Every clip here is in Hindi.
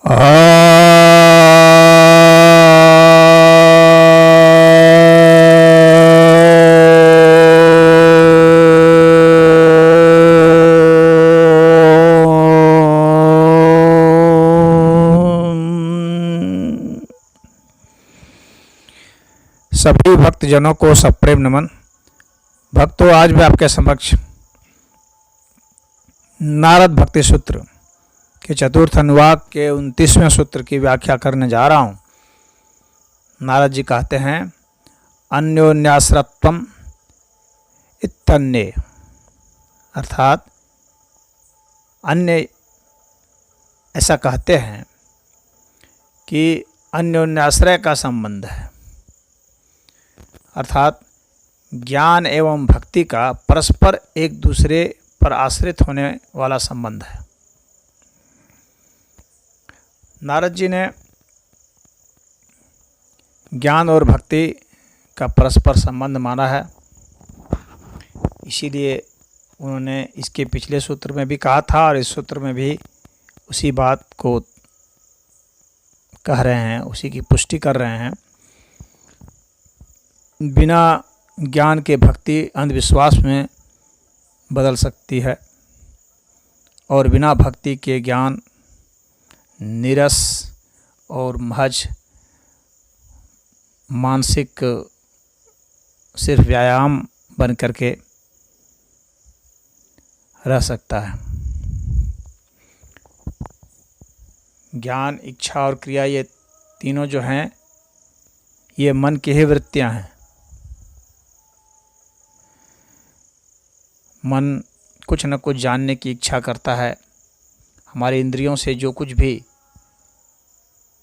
सभी भक्तजनों को सप्रेम नमन। भक्तों, आज मैं आपके समक्ष नारद भक्ति सूत्र के चतुर्थ अनुवाक के 29वें सूत्र की व्याख्या करने जा रहा हूँ। नारद जी कहते हैं, अन्योन्याश्रत्वम इत्तन्ये, अर्थात अन्य ऐसा कहते हैं कि अन्योन्याश्रय का संबंध है, अर्थात ज्ञान एवं भक्ति का परस्पर एक दूसरे पर आश्रित होने वाला संबंध है। नारद जी ने ज्ञान और भक्ति का परस्पर संबंध माना है, इसीलिए उन्होंने इसके पिछले सूत्र में भी कहा था और इस सूत्र में भी उसी बात को कह रहे हैं, उसी की पुष्टि कर रहे हैं। बिना ज्ञान के भक्ति अंधविश्वास में बदल सकती है और बिना भक्ति के ज्ञान नीरस और महज मानसिक सिर्फ व्यायाम बन करके रह सकता है। ज्ञान, इच्छा और क्रिया, ये तीनों जो हैं, ये मन की ही वृत्तियां हैं। मन कुछ न कुछ जानने की इच्छा करता है। हमारी इंद्रियों से जो कुछ भी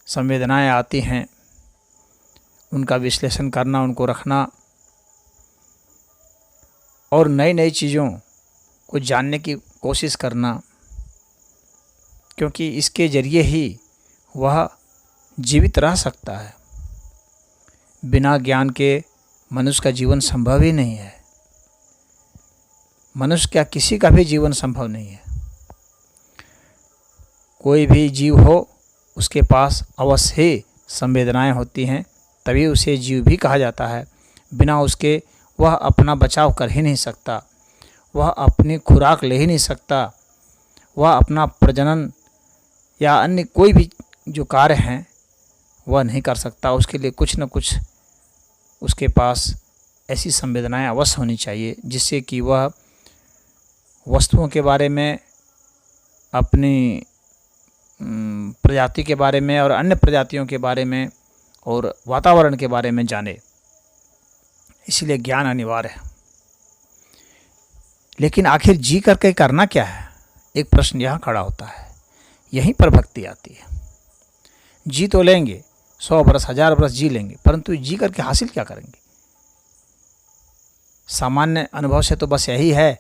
संवेदनाएं आती हैं, उनका विश्लेषण करना, उनको रखना और नई नई चीज़ों को जानने की कोशिश करना, क्योंकि इसके जरिए ही वह जीवित रह सकता है। बिना ज्ञान के मनुष्य का जीवन संभव ही नहीं है। मनुष्य क्या, किसी का भी जीवन संभव नहीं है। कोई भी जीव हो, उसके पास अवश्य ही संवेदनाएं होती हैं, तभी उसे जीव भी कहा जाता है। बिना उसके वह अपना बचाव कर ही नहीं सकता, वह अपनी खुराक ले ही नहीं सकता, वह अपना प्रजनन या अन्य कोई भी जो कार्य हैं वह नहीं कर सकता। उसके लिए कुछ न कुछ उसके पास ऐसी संवेदनाएं अवश्य होनी चाहिए जिससे कि वह वस्तुओं के बारे में, अपनी प्रजाति के बारे में और अन्य प्रजातियों के बारे में और वातावरण के बारे में जाने। इसलिए ज्ञान अनिवार्य है। लेकिन आखिर जी करके करना क्या है, एक प्रश्न यहाँ खड़ा होता है। यहीं पर भक्ति आती है। जी तो लेंगे, 100 बरस 1000 बरस जी लेंगे, परंतु जी करके हासिल क्या करेंगे? सामान्य अनुभव से तो बस यही है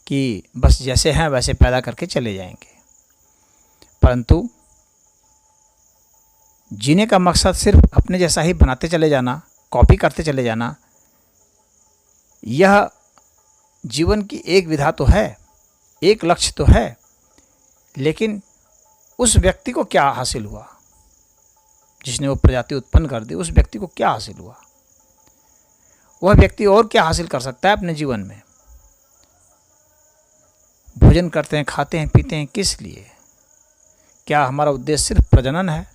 कि बस जैसे हैं वैसे पैदा करके चले जाएंगे, परंतु जीने का मकसद सिर्फ अपने जैसा ही बनाते चले जाना, कॉपी करते चले जाना, यह जीवन की एक विधा तो है, एक लक्ष्य तो है, लेकिन उस व्यक्ति को क्या हासिल हुआ जिसने वो प्रजाति उत्पन्न कर दी? उस व्यक्ति को क्या हासिल हुआ? वह व्यक्ति और क्या हासिल कर सकता है अपने जीवन में? भोजन करते हैं, खाते हैं, पीते हैं, किस लिए? क्या हमारा उद्देश्य सिर्फ प्रजनन है?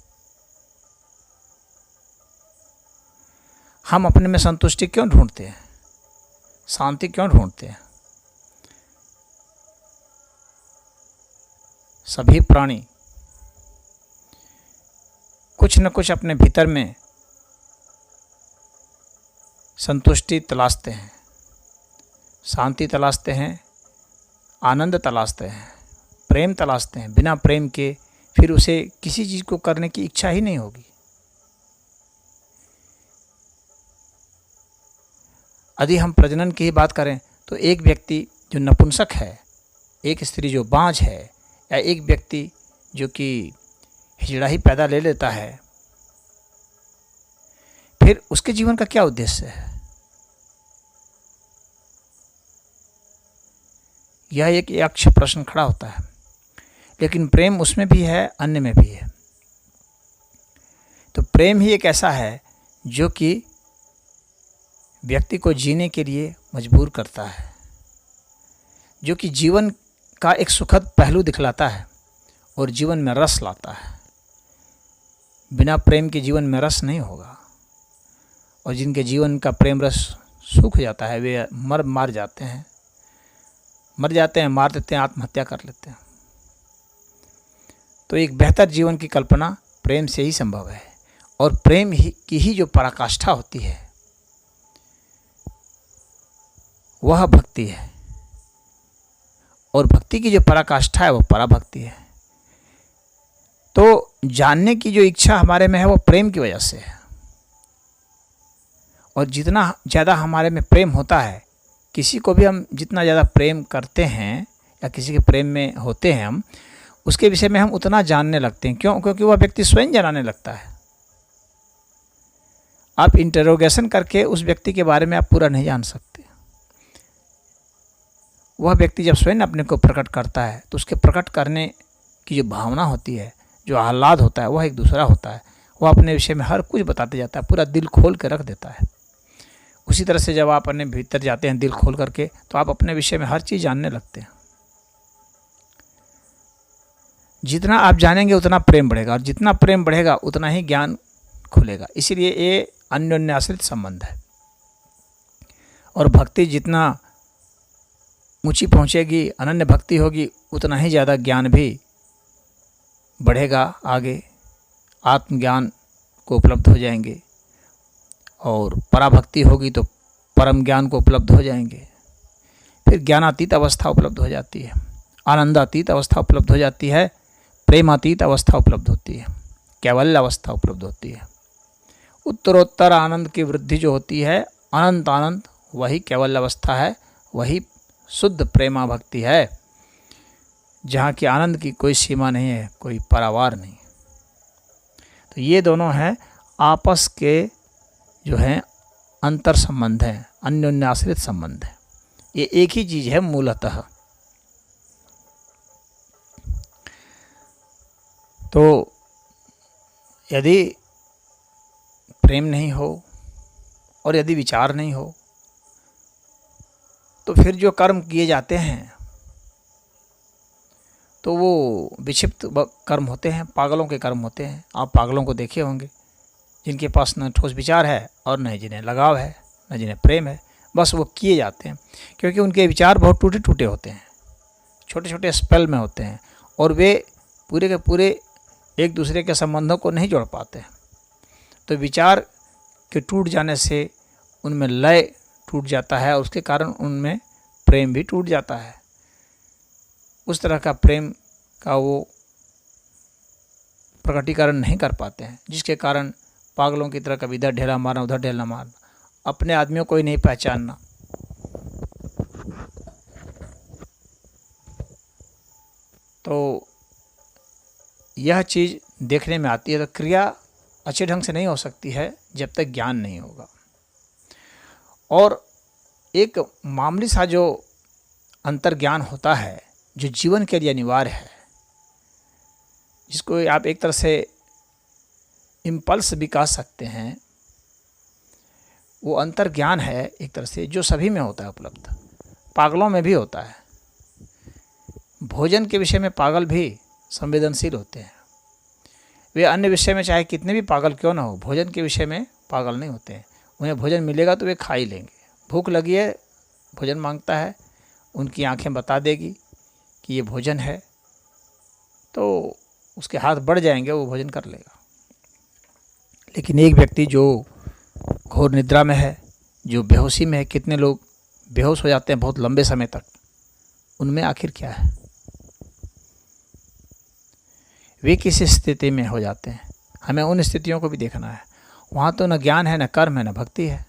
हम अपने में संतुष्टि क्यों ढूंढते हैं? शांति क्यों ढूंढते हैं? सभी प्राणी कुछ न कुछ अपने भीतर में संतुष्टि तलाशते हैं, शांति तलाशते हैं, आनंद तलाशते हैं, प्रेम तलाशते हैं। बिना प्रेम के फिर उसे किसी चीज़ को करने की इच्छा ही नहीं होगी। यदि हम प्रजनन की ही बात करें तो एक व्यक्ति जो नपुंसक है, एक स्त्री जो बांझ है, या एक व्यक्ति जो कि हिजड़ा ही पैदा ले लेता है, फिर उसके जीवन का क्या उद्देश्य है? यह एक यक्ष प्रश्न खड़ा होता है। लेकिन प्रेम उसमें भी है, अन्य में भी है। प्रेम ही एक ऐसा है जो कि व्यक्ति को जीने के लिए मजबूर करता है, जो कि जीवन का एक सुखद पहलू दिखलाता है और जीवन में रस लाता है। बिना प्रेम के जीवन में रस नहीं होगा, और जिनके जीवन का प्रेम रस सूख जाता है वे मार जाते हैं, मार देते हैं, आत्महत्या कर लेते हैं। तो एक बेहतर जीवन की कल्पना प्रेम से ही संभव है, और प्रेम की ही जो पराकाष्ठा होती है वह भक्ति है, और भक्ति की जो पराकाष्ठा है वो पराभक्ति है। तो जानने की जो इच्छा हमारे में है वो प्रेम की वजह से है, और जितना ज़्यादा हमारे में प्रेम होता है, किसी को भी हम जितना ज़्यादा प्रेम करते हैं या किसी के प्रेम में होते हैं हम, उसके विषय में हम उतना जानने लगते हैं। क्यों? क्योंकि वह व्यक्ति स्वयं जाने लगता है। आप इंटरोगेशन करके उस व्यक्ति के बारे में आप पूरा नहीं जान सकते। वह व्यक्ति जब स्वयं अपने को प्रकट करता है तो उसके प्रकट करने की जो भावना होती है, जो आह्लाद होता है, वह एक दूसरा होता है। वह अपने विषय में हर कुछ बताते जाता है, पूरा दिल खोल के रख देता है। उसी तरह से जब आप अपने भीतर जाते हैं दिल खोल करके, तो आप अपने विषय में हर चीज़ जानने लगते हैं। जितना आप जानेंगे उतना प्रेम बढ़ेगा, और जितना प्रेम बढ़ेगा उतना ही ज्ञान खुलेगा। इसीलिए ये अन्योन्याश्रित संबंध है। और भक्ति जितना ऊंची पहुंचेगी, अनन्य भक्ति होगी, उतना ही ज़्यादा ज्ञान भी बढ़ेगा आगे, आत्मज्ञान को उपलब्ध हो जाएंगे। और पराभक्ति होगी तो परम ज्ञान को उपलब्ध हो जाएंगे। फिर ज्ञानातीत अवस्था उपलब्ध हो जाती है, आनंदातीत अवस्था उपलब्ध हो जाती है, प्रेमातीत अवस्था उपलब्ध होती है, कैवल्य अवस्था उपलब्ध होती है। उत्तरोत्तर आनंद की वृद्धि जो होती है, अनंत आनंद, वही कैवल्य अवस्था है, वही शुद्ध प्रेमा भक्ति है, जहाँ की आनंद की कोई सीमा नहीं है, कोई पारावार नहीं। तो ये दोनों हैं आपस के जो हैं अंतर संबंध है, अन्योन्याश्रित संबंध है। ये एक ही चीज़ है मूलतः। तो यदि प्रेम नहीं हो और यदि विचार नहीं हो, तो फिर जो कर्म किए जाते हैं तो वो विक्षिप्त कर्म होते हैं, पागलों के कर्म होते हैं। आप पागलों को देखे होंगे, जिनके पास न ठोस विचार है और न जिन्हें लगाव है, न जिन्हें प्रेम है, बस वो किए जाते हैं। क्योंकि उनके विचार बहुत टूटे टूटे होते हैं, छोटे छोटे स्पेल में होते हैं, और वे पूरे के पूरे एक दूसरे के संबंधों को नहीं जोड़ पाते हैं। तो विचार के टूट जाने से उनमें लय टूट जाता है, और उसके कारण उनमें प्रेम भी टूट जाता है। उस तरह का प्रेम का वो प्रकटीकरण नहीं कर पाते हैं, जिसके कारण पागलों की तरह कभी इधर ढेला मारना, उधर ढेला मारना, अपने आदमियों को ही नहीं पहचानना। तो यह चीज़ देखने में आती है। तो क्रिया अच्छे ढंग से नहीं हो सकती है जब तक ज्ञान नहीं होगा। और एक मामूली सा जो अंतर्ज्ञान होता है, जो जीवन के लिए अनिवार्य है, जिसको आप एक तरह से इम्पल्स भी कह सकते हैं, वो अंतर्ज्ञान है एक तरह से, जो सभी में होता है उपलब्ध, पागलों में भी होता है। भोजन के विषय में पागल भी संवेदनशील होते हैं। वे अन्य विषय में चाहे कितने भी पागल क्यों ना हो, भोजन के विषय में पागल नहीं होते हैं। उन्हें भोजन मिलेगा तो वे खा ही लेंगे। भूख लगी है, भोजन मांगता है, उनकी आंखें बता देगी कि ये भोजन है, तो उसके हाथ बढ़ जाएंगे, वो भोजन कर लेगा। लेकिन एक व्यक्ति जो घोर निद्रा में है, जो बेहोशी में है, कितने लोग बेहोश हो जाते हैं बहुत लंबे समय तक, उनमें आखिर क्या है? वे किस स्थिति में हो जाते हैं? हमें उन स्थितियों को भी देखना है। वहाँ तो न ज्ञान है, न कर्म है, न भक्ति है,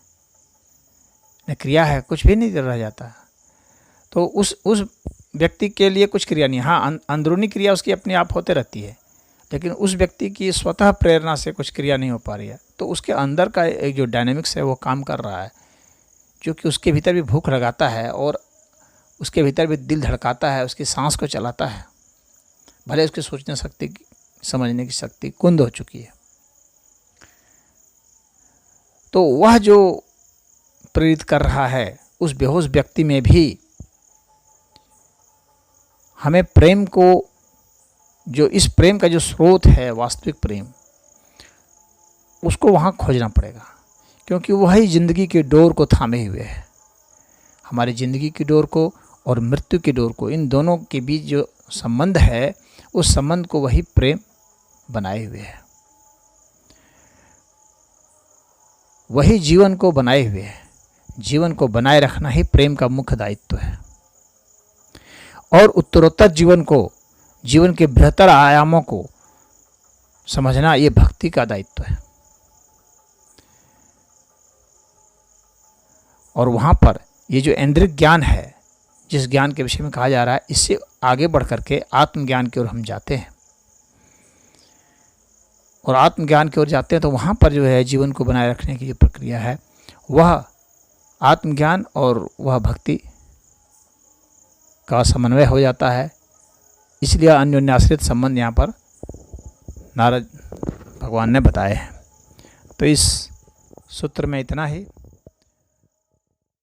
न क्रिया है, कुछ भी नहीं रह जाता। तो उस व्यक्ति के लिए कुछ क्रिया नहीं। हाँ, अंदरूनी क्रिया उसकी अपने आप होते रहती है, लेकिन उस व्यक्ति की स्वतः प्रेरणा से कुछ क्रिया नहीं हो पा रही है। तो उसके अंदर का एक जो डायनेमिक्स है वो काम कर रहा है, जो कि उसके भीतर भी भूख लगाता है और उसके भीतर भी दिल धड़काता है, उसकी सांस को चलाता है। भले उसकी सोचने शक्ति, समझने की शक्ति कुंद हो चुकी है। तो वह जो प्रेरित कर रहा है उस बेहोश व्यक्ति में भी हमें प्रेम को, जो इस प्रेम का जो स्रोत है वास्तविक प्रेम, उसको वहाँ खोजना पड़ेगा, क्योंकि वही ज़िंदगी के डोर को थामे हुए है। हमारी ज़िंदगी की डोर को और मृत्यु की डोर को, इन दोनों के बीच जो संबंध है उस संबंध को वही प्रेम बनाए हुए है, वही जीवन को बनाए हुए है। जीवन को बनाए रखना ही प्रेम का मुख्य दायित्व है और उत्तरोत्तर जीवन को, जीवन के बेहतर आयामों को समझना ये भक्ति का दायित्व है। और वहाँ पर ये जो इंद्रिय ज्ञान है, जिस ज्ञान के विषय में कहा जा रहा है, इससे आगे बढ़ करके आत्मज्ञान की ओर हम जाते हैं। और आत्मज्ञान की ओर जाते हैं तो वहाँ पर जो है जीवन को बनाए रखने की जो प्रक्रिया है वह आत्मज्ञान और वह भक्ति का समन्वय हो जाता है। इसलिए अन्योन्याश्रित संबंध यहाँ पर नारद भगवान ने बताए हैं। तो इस सूत्र में इतना ही।